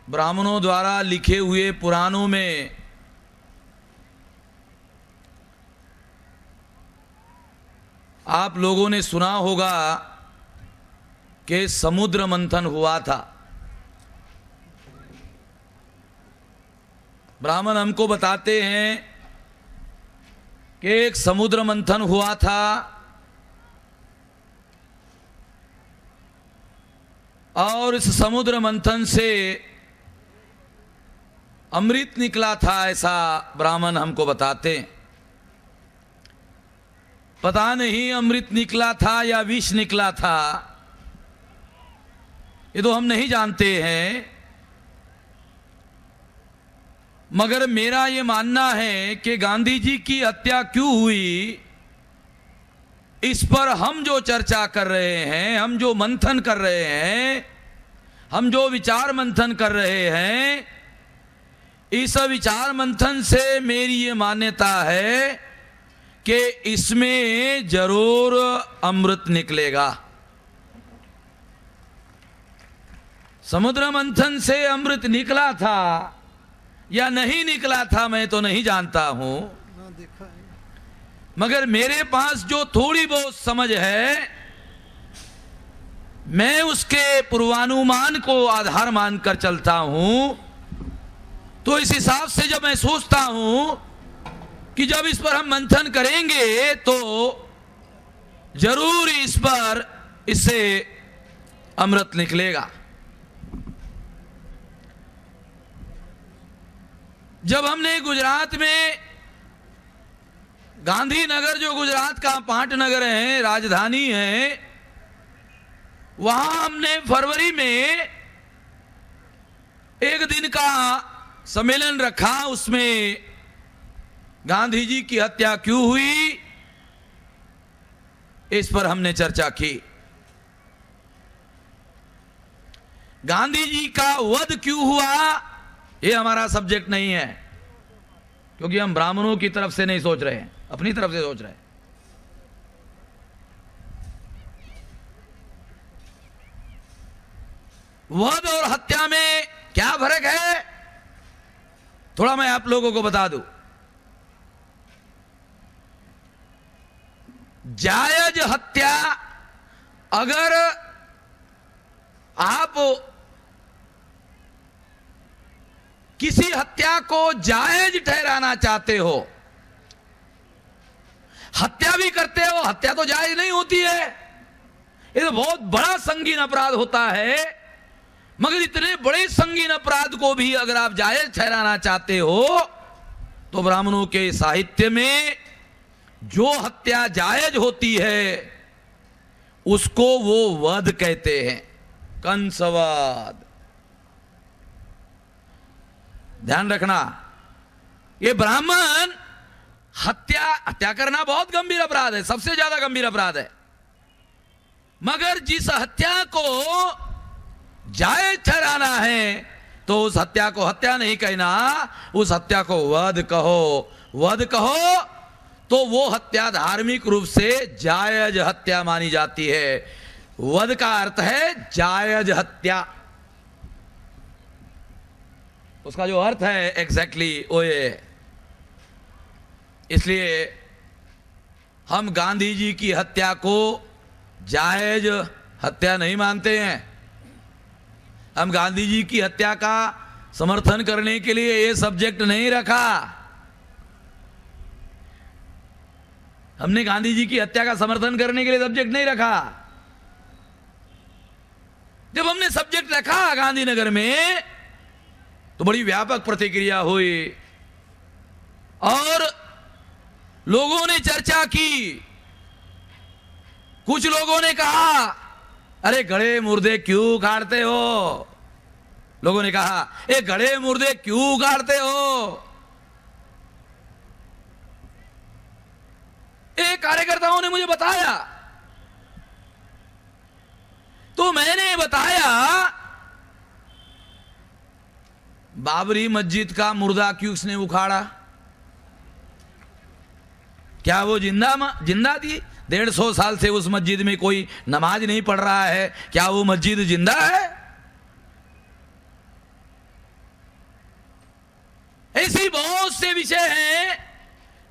ब्राह्मणों द्वारा लिखे हुए पुराणों में आप लोगों ने सुना होगा कि समुद्र मंथन हुआ था। ब्राह्मण हमको बताते हैं कि एक समुद्र मंथन हुआ था और इस समुद्र मंथन से अमृत निकला था, ऐसा ब्राह्मण हमको बताते हैं। पता नहीं अमृत निकला था या विष निकला था, ये तो हम नहीं जानते हैं, मगर मेरा ये मानना है कि गांधी जी की हत्या क्यों हुई, इस पर हम जो चर्चा कर रहे हैं, हम जो मंथन कर रहे हैं, हम जो विचार मंथन कर रहे हैं, इस विचार मंथन से मेरी ये मान्यता है कि इसमें जरूर अमृत निकलेगा। समुद्र मंथन से अमृत निकला था या नहीं निकला था मैं तो नहीं जानता हूं, मगर मेरे पास जो थोड़ी बहुत समझ है, मैं उसके पूर्वानुमान को आधार मानकर चलता हूं। तो इस हिसाब से जब मैं सोचता हूं कि जब इस पर हम मंथन करेंगे तो जरूर इस पर इससे अमृत निकलेगा। जब हमने गुजरात में गांधीनगर, जो गुजरात का पाटनगर है, राजधानी है, वहां हमने फरवरी में एक दिन का सम्मेलन रखा। उसमें गांधी जी की हत्या क्यों हुई, इस पर हमने चर्चा की। गांधी जी का वध क्यों हुआ, ये हमारा सब्जेक्ट नहीं है, क्योंकि हम ब्राह्मणों की तरफ से नहीं सोच रहे हैं, अपनी तरफ से सोच रहे हैं। वध और हत्या में क्या फर्क है, थोड़ा मैं आप लोगों को बता दूं। जायज हत्या, अगर आप किसी हत्या को जायज ठहराना चाहते हो, हत्या भी करते हो, हत्या तो जायज नहीं होती है, ये तो बहुत बड़ा संगीन अपराध होता है। मगर इतने बड़े संगीन अपराध को भी अगर आप जायज ठहराना चाहते हो, तो ब्राह्मणों के साहित्य में जो हत्या जायज होती है उसको वो वध कहते हैं, कंसवध। ध्यान रखना, ये ब्राह्मण हत्या करना बहुत गंभीर अपराध है, सबसे ज्यादा गंभीर अपराध है। मगर जिस हत्या को जायज ठहराना है तो उस हत्या को हत्या नहीं कहना, उस हत्या को वध कहो। वध कहो तो वो हत्या धार्मिक रूप से जायज हत्या मानी जाती है। वध का अर्थ है जायज हत्या, उसका जो अर्थ है एग्जैक्टली वो ये। इसलिए हम गांधी जी की हत्या को जायज हत्या नहीं मानते हैं। हम गांधी जी की हत्या का समर्थन करने के लिए ये सब्जेक्ट नहीं रखा। हमने गांधी जी की हत्या का समर्थन करने के लिए सब्जेक्ट नहीं रखा। जब हमने सब्जेक्ट रखा गांधीनगर में तो बड़ी व्यापक प्रतिक्रिया हुई और लोगों ने चर्चा की। कुछ लोगों ने कहा, अरे गड़े मुर्दे क्यों उखाड़ते हो, लोगों ने कहा, ए गड़े मुर्दे क्यों उखाड़ते हो। एक कार्यकर्ताओं ने मुझे बताया, तो मैंने बताया बाबरी मस्जिद का मुर्दा क्यों उसने उखाड़ा, क्या वो जिंदा थी? 150 साल से उस मस्जिद में कोई नमाज नहीं पढ़ रहा है, क्या वो मस्जिद जिंदा है?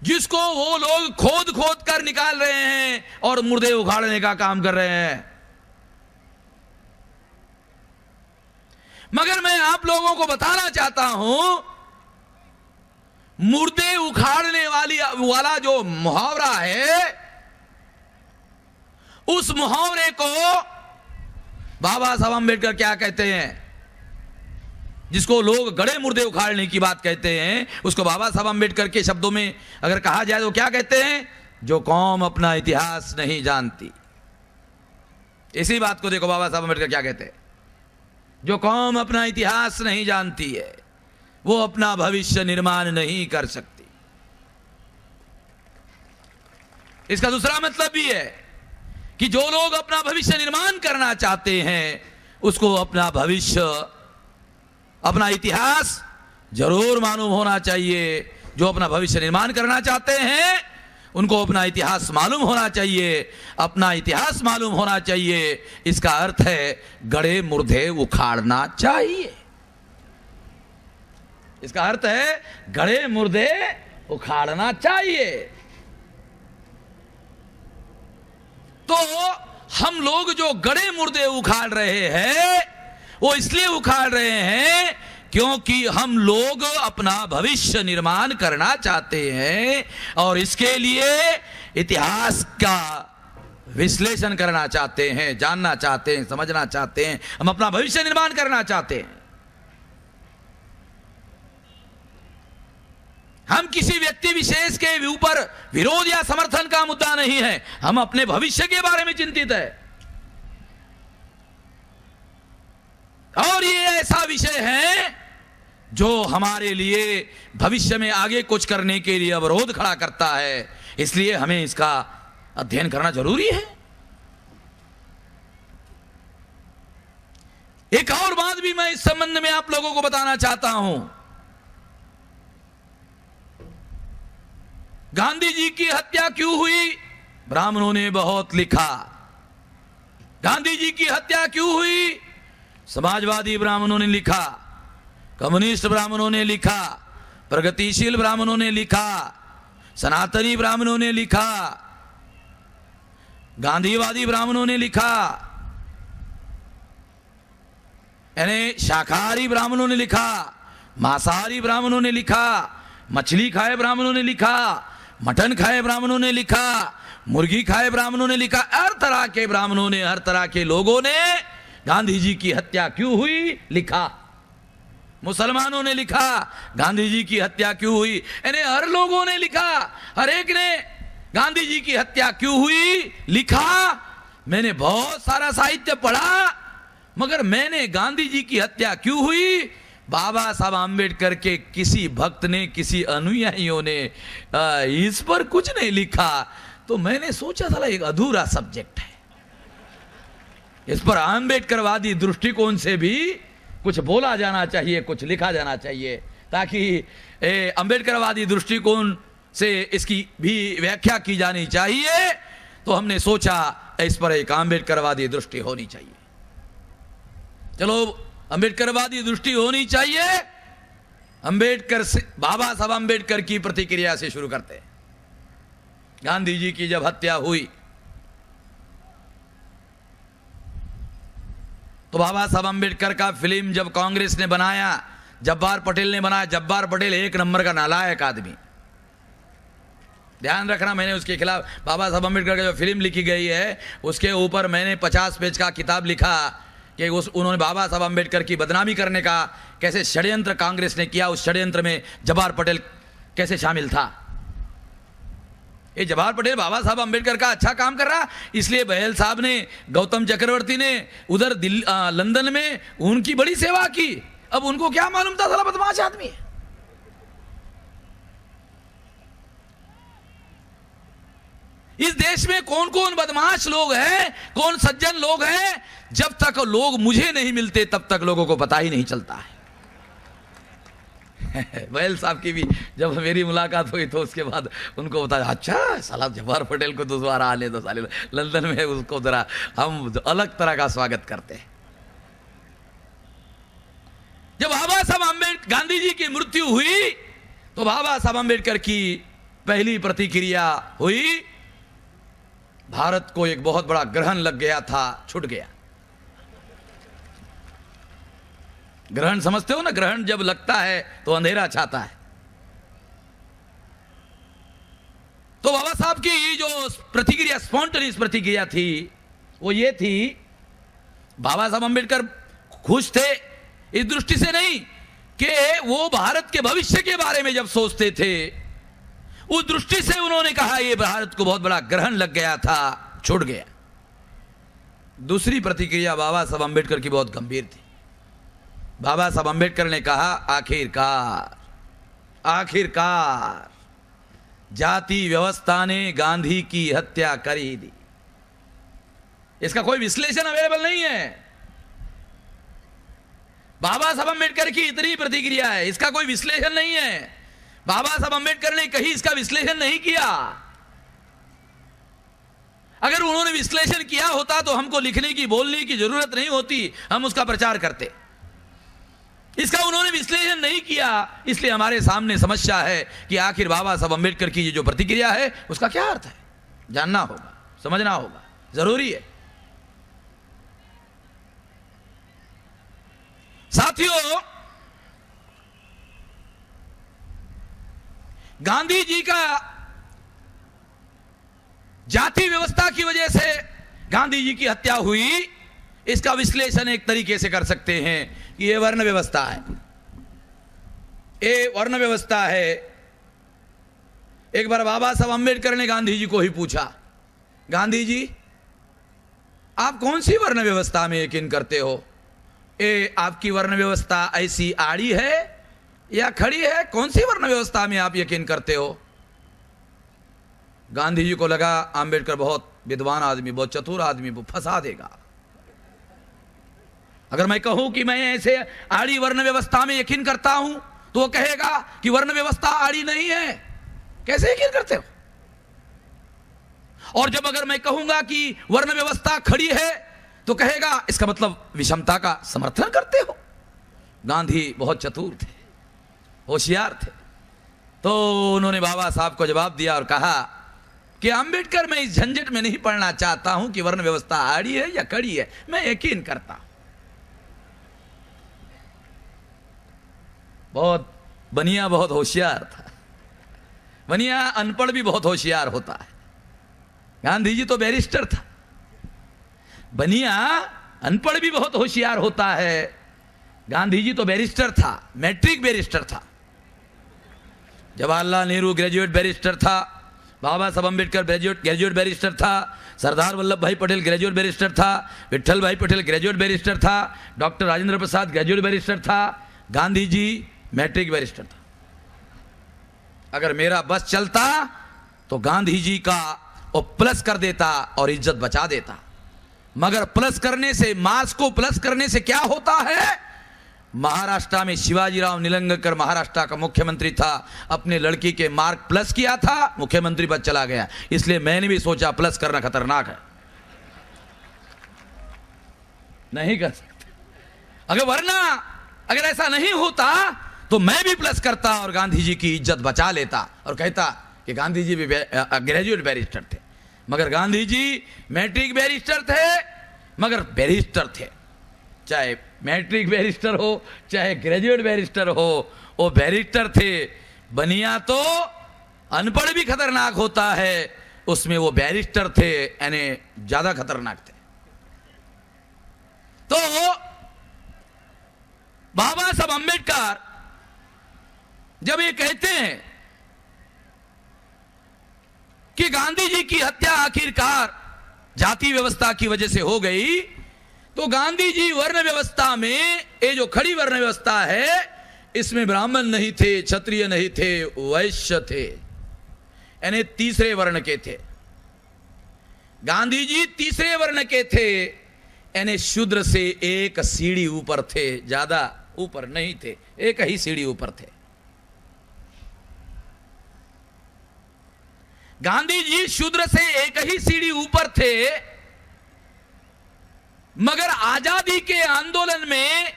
जिसको वो लोग खोद खोद कर निकाल रहे हैं और मुर्दे उखाड़ने का काम कर रहे हैं। मगर मैं आप लोगों को बताना चाहता हूं, मुर्दे उखाड़ने वाला जो मुहावरा है, उस मुहावरे को बाबा साहब अम्बेडकर क्या कहते हैं? जिसको लोग गड़े मुर्दे उखाड़ने की बात कहते हैं, उसको बाबा साहब अम्बेडकर के शब्दों में अगर कहा जाए तो क्या कहते हैं? जो कौम अपना इतिहास नहीं जानती। इसी बात को देखो बाबा साहब अम्बेडकर क्या कहते हैं, जो कौम अपना इतिहास नहीं जानती है वो अपना भविष्य निर्माण नहीं कर सकती। इसका दूसरा मतलब भी है कि जो लोग अपना भविष्य निर्माण करना चाहते हैं उसको अपना भविष्य, अपना इतिहास जरूर मालूम होना चाहिए। जो अपना भविष्य निर्माण करना चाहते हैं उनको अपना इतिहास मालूम होना चाहिए। अपना इतिहास मालूम होना चाहिए, इसका अर्थ है गड़े मुर्दे उखाड़ना चाहिए। इसका अर्थ है गड़े मुर्दे उखाड़ना चाहिए। तो हम लोग जो गड़े मुर्दे उखाड़ रहे हैं वो इसलिए उखाड़ रहे हैं क्योंकि हम लोग अपना भविष्य निर्माण करना चाहते हैं और इसके लिए इतिहास का विश्लेषण करना चाहते हैं, जानना चाहते हैं, समझना चाहते हैं। हम अपना भविष्य निर्माण करना चाहते हैं। हम किसी व्यक्ति विशेष के ऊपर विरोध या समर्थन का मुद्दा नहीं है, हम अपने भविष्य के बारे में चिंतित है। और ये ऐसा विषय है जो हमारे लिए भविष्य में आगे कुछ करने के लिए अवरोध खड़ा करता है, इसलिए हमें इसका अध्ययन करना जरूरी है। एक और बात भी मैं इस संबंध में आप लोगों को बताना चाहता हूं। गांधी जी की हत्या क्यों हुई? ब्राह्मणों ने बहुत लिखा। गांधी जी की हत्या क्यों हुई? समाजवादी ब्राह्मणों ने लिखा, कम्युनिस्ट ब्राह्मणों ने लिखा, प्रगतिशील ब्राह्मणों ने लिखा, सनातनी ब्राह्मणों ने लिखा, गांधीवादी ब्राह्मणों ने लिखा, यानी शाकाहारी ब्राह्मणों ने लिखा, मांसाहारी ब्राह्मणों ने लिखा, मछली खाए ब्राह्मणों ने लिखा, मटन खाए ब्राह्मणों ने लिखा, मुर्गी खाए ब्राह्मणों ने लिखा। हर तरह के ब्राह्मणों ने, हर तरह के लोगों ने गांधी जी की हत्या क्यों हुई लिखा। मुसलमानों ने लिखा गांधी जी की हत्या क्यों हुई, यानी हर लोगों ने लिखा, हर एक ने गांधी जी की हत्या क्यों हुई लिखा। मैंने बहुत सारा साहित्य पढ़ा, मगर मैंने गांधी जी की हत्या क्यों हुई, बाबा साहब आम्बेडकर के किसी भक्त ने, किसी अनुयायियों ने इस पर कुछ नहीं लिखा। तो मैंने सोचा था एक अधूरा सब्जेक्ट है, इस पर आम्बेडकरवादी दृष्टिकोण से भी कुछ बोला जाना चाहिए, कुछ लिखा जाना चाहिए, ताकि आम्बेडकरवादी दृष्टिकोण से इसकी भी व्याख्या की जानी चाहिए। तो हमने सोचा इस पर एक आम्बेडकरवादी दृष्टि होनी चाहिए। चलो आम्बेडकरवादी दृष्टि होनी चाहिए। आम्बेडकर से, बाबा साहब आम्बेडकर की प्रतिक्रिया से शुरू करते हैं। गांधी जी की जब हत्या हुई तो बाबा साहब आम्बेडकर का फिल्म जब कांग्रेस ने बनाया, जब्बार पटेल ने बनाया। जब्बार पटेल एक नंबर का नालायक आदमी, ध्यान रखना। मैंने उसके खिलाफ, बाबा साहब आम्बेडकर का जो फिल्म लिखी गई है उसके ऊपर मैंने 50 पेज का किताब लिखा कि उन्होंने बाबा साहब आम्बेडकर की बदनामी करने का कैसे षड्यंत्र कांग्रेस ने किया, उस षड्यंत्र में जब्बार पटेल कैसे शामिल था। ये जब्बार पटेल बाबा साहब आम्बेडकर का अच्छा काम कर रहा, इसलिए बहल साहब ने, गौतम चक्रवर्ती ने उधर लंदन में उनकी बड़ी सेवा की। अब उनको क्या मालूम था, साला बदमाश आदमी है। इस देश में कौन कौन बदमाश लोग हैं, कौन सज्जन लोग हैं, जब तक लोग मुझे नहीं मिलते तब तक लोगों को पता ही नहीं चलता है। बहल साहब की भी जब मेरी मुलाकात हुई तो उसके बाद उनको बताया, अच्छा साला जब्बार पटेल को दोबारा आने दो, साले लंदन में उसको जरा हम अलग तरह का स्वागत करते हैं। जब बाबा साहब आम्बेडकर, गांधी जी की मृत्यु हुई तो बाबा साहब आम्बेडकर की पहली प्रतिक्रिया हुई, भारत को एक बहुत बड़ा ग्रहण लग गया था, छूट गया। ग्रहण समझते हो ना, ग्रहण जब लगता है तो अंधेरा छाता है। तो बाबा साहब की जो प्रतिक्रिया, स्पॉन्टेनियस प्रतिक्रिया थी, वो ये थी, बाबा साहब अंबेडकर खुश थे इस दृष्टि से नहीं कि वो भारत के भविष्य के बारे में जब सोचते थे, उस दृष्टि से उन्होंने कहा ये भारत को बहुत बड़ा ग्रहण लग गया था, छूट गया। दूसरी प्रतिक्रिया बाबा साहब अंबेडकर की बहुत गंभीर थी। बाबा साहब अंबेडकर ने कहा, आखिरकार जाति व्यवस्था ने गांधी की हत्या कर ही दी। इसका कोई विश्लेषण अवेलेबल नहीं है। बाबा साहब अंबेडकर की इतनी प्रतिक्रिया है, इसका कोई विश्लेषण नहीं है। बाबा साहब अंबेडकर ने कहीं इसका विश्लेषण नहीं किया। अगर उन्होंने विश्लेषण किया होता तो हमको लिखने की, बोलने की जरूरत नहीं होती, हम उसका प्रचार करते। इसका उन्होंने विश्लेषण नहीं किया, इसलिए हमारे सामने समस्या है कि आखिर बाबा साहब अंबेडकर की जो प्रतिक्रिया है उसका क्या अर्थ है। जानना होगा, समझना होगा, जरूरी है। साथियों, गांधी जी का जाति व्यवस्था की वजह से गांधी जी की हत्या हुई, इसका विश्लेषण एक तरीके से कर सकते हैं कि ये वर्ण व्यवस्था है। ये वर्ण व्यवस्था है। एक बार बाबा साहब अंबेडकर ने गांधी जी को ही पूछा, गांधी जी आप कौन सी वर्ण व्यवस्था में यकीन करते हो? ये आपकी वर्ण व्यवस्था ऐसी आड़ी है या खड़ी है? कौन सी वर्ण व्यवस्था में आप यकीन करते हो? गांधी जी को लगा अंबेडकर बहुत विद्वान आदमी, बहुत चतुर आदमी, वो फंसा देगा। अगर मैं कहूं कि मैं ऐसे आड़ी वर्ण व्यवस्था में यकीन करता हूं तो वो कहेगा कि वर्ण व्यवस्था आड़ी नहीं है, कैसे यकीन करते हो? और जब अगर मैं कहूंगा कि वर्ण व्यवस्था खड़ी है तो कहेगा इसका मतलब विषमता का समर्थन करते हो। गांधी बहुत चतुर थे, होशियार थे। तो उन्होंने बाबा साहब को जवाब दिया और कहा कि अंबेडकर, मैं इस झंझट में नहीं पड़ना चाहता हूं कि वर्ण व्यवस्था आड़ी है या खड़ी है, मैं यकीन करता हूं। बहुत बनिया बहुत होशियार था। बनिया अनपढ़ भी बहुत होशियार होता है। गांधी जी तो बैरिस्टर था, बनिया अनपढ़ भी बहुत होशियार होता है। गांधी जी तो बैरिस्टर था, मैट्रिक बैरिस्टर था। जवाहरलाल नेहरू ग्रेजुएट बैरिस्टर था, बाबा साहब अंबेडकर ग्रेजुएट बैरिस्टर था, सरदार वल्लभ भाई पटेल ग्रेजुएट बैरिस्टर था, विट्ठल भाई पटेल ग्रेजुएट बैरिस्टर था, doctor Rajendra Prasad graduate barrister था, गांधी जी मैट्रिक बैरिस्टर था। अगर मेरा बस चलता तो गांधी जी का वो प्लस कर देता और इज्जत बचा देता। मगर प्लस करने से, मार्क्स को प्लस करने से क्या होता है? महाराष्ट्र में शिवाजीराव निलंगेकर महाराष्ट्र का मुख्यमंत्री था, अपने लड़की के मार्क प्लस किया था, मुख्यमंत्री पद चला गया। इसलिए मैंने भी सोचा प्लस करना खतरनाक है, नहीं कर सकते। अगर ऐसा नहीं होता तो मैं भी प्लस करता और गांधी जी की इज्जत बचा लेता और कहता कि गांधी जी भी ग्रेजुएट बैरिस्टर थे। मगर गांधी जी मैट्रिक बैरिस्टर थे, मगर बैरिस्टर थे। चाहे मैट्रिक बैरिस्टर हो चाहे ग्रेजुएट बैरिस्टर हो, वो बैरिस्टर थे। बनिया तो अनपढ़ भी खतरनाक होता है, उसमें वो बैरिस्टर थे, यानी ज्यादा खतरनाक थे। तो बाबा साहब अंबेडकर जब ये कहते हैं कि गांधी जी की हत्या आखिरकार जाति व्यवस्था की वजह से हो गई, तो गांधी जी वर्ण व्यवस्था में, ये जो खड़ी वर्ण व्यवस्था है, इसमें ब्राह्मण नहीं थे, क्षत्रिय नहीं थे, वैश्य थे, यानी तीसरे वर्ण के थे। गांधी जी तीसरे वर्ण के थे, यानी शूद्र से एक सीढ़ी ऊपर थे, ज्यादा ऊपर नहीं थे, एक ही सीढ़ी ऊपर थे। गांधी जी शूद्र से एक ही सीढ़ी ऊपर थे, मगर आजादी के आंदोलन में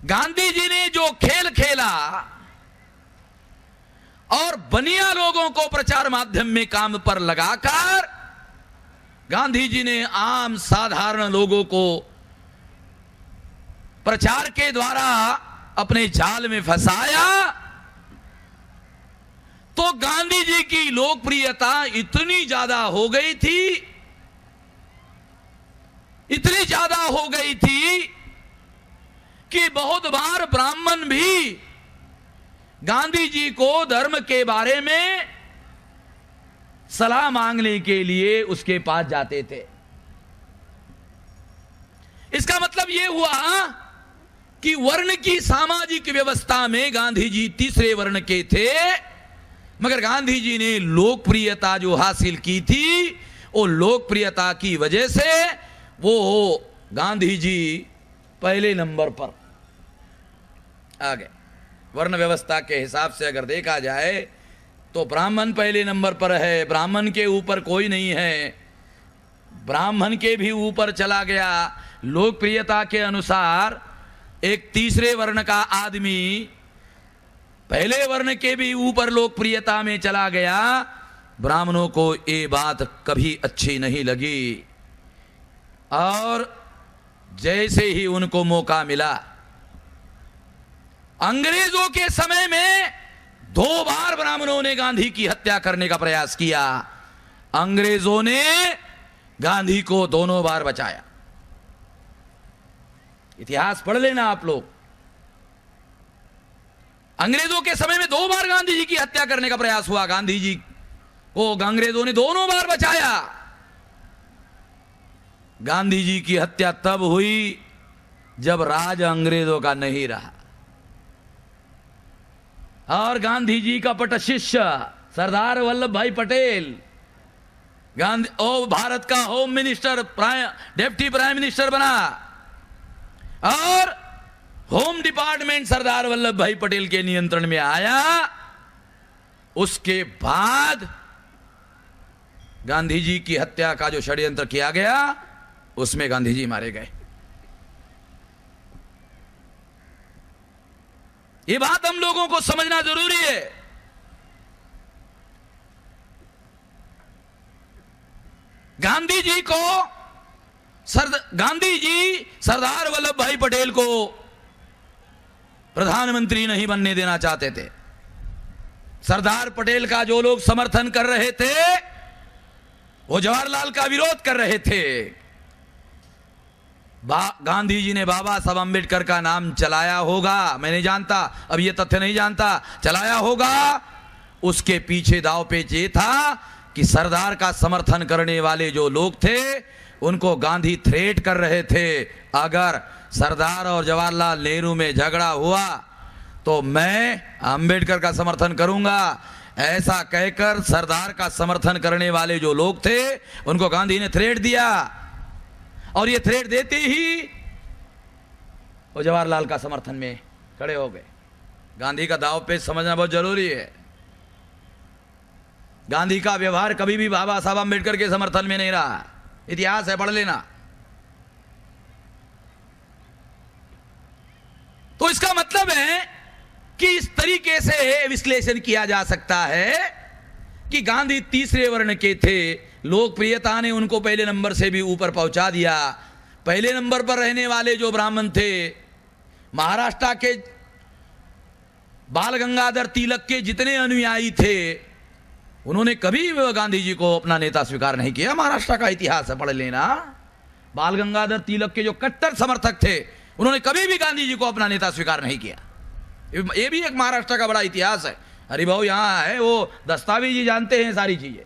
गांधी जी ने जो खेल खेला और बनिया लोगों को प्रचार माध्यम में काम पर लगाकर गांधी जी ने आम साधारण लोगों को प्रचार के द्वारा अपने जाल में फंसाया। तो गांधी जी की लोकप्रियता इतनी ज्यादा हो गई थी, इतनी ज्यादा हो गई थी कि बहुत बार ब्राह्मण भी गांधी जी को धर्म के बारे में सलाह मांगने के लिए उसके पास जाते थे। इसका मतलब यह हुआ कि वर्ण की सामाजिक व्यवस्था में गांधी जी तीसरे वर्ण के थे, मगर गांधी जी ने लोकप्रियता जो हासिल की थी, वो लोकप्रियता की वजह से वो गांधी जी पहले नंबर पर आ गए। वर्ण व्यवस्था के हिसाब से अगर देखा जाए तो ब्राह्मण पहले नंबर पर है, ब्राह्मण के ऊपर कोई नहीं है, ब्राह्मण के भी ऊपर चला गया। लोकप्रियता के अनुसार एक तीसरे वर्ण का आदमी पहले वर्ण के भी ऊपर लोकप्रियता में चला गया। ब्राह्मणों को ये बात कभी अच्छी नहीं लगी और जैसे ही उनको मौका मिला, अंग्रेजों के समय में 2 बार ब्राह्मणों ने गांधी की हत्या करने का प्रयास किया। अंग्रेजों ने गांधी को दोनों बार बचाया। इतिहास पढ़ लेना आप लोग। अंग्रेजों के समय में 2 बार गांधी जी की हत्या करने का प्रयास हुआ। गांधी जी को अंग्रेजों ने दोनों बार बचाया। गांधी जी की हत्या तब हुई जब राज अंग्रेजों का नहीं रहा और गांधी जी का पट शिष्य सरदार वल्लभ भाई पटेल भारत का home minister, deputy prime minister बना और होम डिपार्टमेंट सरदार वल्लभ भाई पटेल के नियंत्रण में आया। उसके बाद गांधी जी की हत्या का जो षड्यंत्र किया गया, उसमें गांधी जी मारे गए। ये बात हम लोगों को समझना जरूरी है। गांधी जी सरदार वल्लभ भाई पटेल को प्रधानमंत्री नहीं बनने देना चाहते थे। सरदार पटेल का जो लोग समर्थन कर रहे थे, वो जवाहरलाल का विरोध कर रहे थे। गांधी जी ने बाबा साहब अम्बेडकर का नाम चलाया होगा, मैं नहीं जानता, अब ये तथ्य नहीं जानता, चलाया होगा। उसके पीछे दाव पेच ये था कि सरदार का समर्थन करने वाले जो लोग थे, उनको गांधी थ्रेट कर रहे थे, अगर सरदार और जवाहरलाल नेहरू में झगड़ा हुआ तो मैं अम्बेडकर का समर्थन करूंगा। ऐसा कहकर सरदार का समर्थन करने वाले जो लोग थे, उनको गांधी ने थ्रेट दिया और ये थ्रेट देते ही वो जवाहरलाल का समर्थन में खड़े हो गए। गांधी का दाव पेच समझना बहुत जरूरी है। गांधी का व्यवहार कभी भी बाबा साहब अम्बेडकर के समर्थन में नहीं रहा। इतिहास है, पढ़ लेना। तो इसका मतलब है कि इस तरीके से विश्लेषण किया जा सकता है कि गांधी तीसरे वर्ण के थे, लोकप्रियता ने उनको पहले नंबर से भी ऊपर पहुंचा दिया। पहले नंबर पर रहने वाले जो ब्राह्मण थे, महाराष्ट्र के बाल गंगाधर तिलक के जितने अनुयायी थे, उन्होंने कभी गांधी जी को अपना नेता स्वीकार नहीं किया। महाराष्ट्र का इतिहास है, पढ़ लेना। बाल गंगाधर तिलक के जो कट्टर समर्थक थे, उन्होंने कभी भी गांधी जी को अपना नेता स्वीकार नहीं किया। ये भी एक महाराष्ट्र का बड़ा इतिहास है। हरिभाऊ यहां है, वो दस्तावेज जानते हैं सारी चीजें।